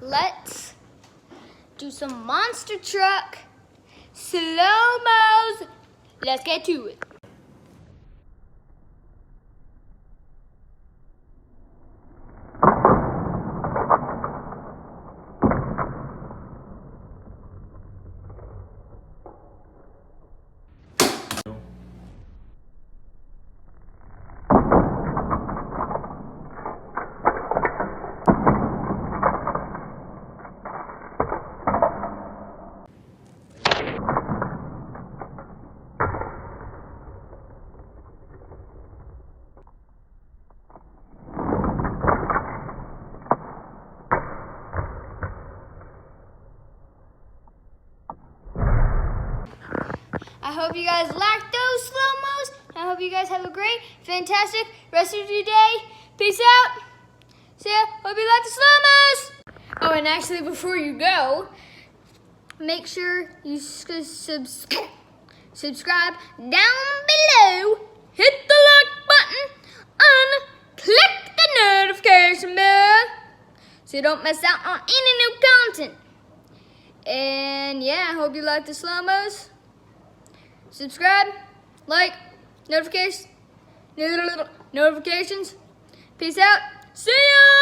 let's do some monster truck slow-mos. Let's get to it. I hope you guys liked those slow-mos. I hope you guys have a great, fantastic rest of your day. Peace out. See ya. Hope you like the slow-mos. Oh, and actually, before you go, make sure you subscribe down below. Hit the like button and click the notification bell so you don't miss out on any new content. And yeah, I hope you like the slow-mos. Subscribe, like, notifications. Peace out. See ya!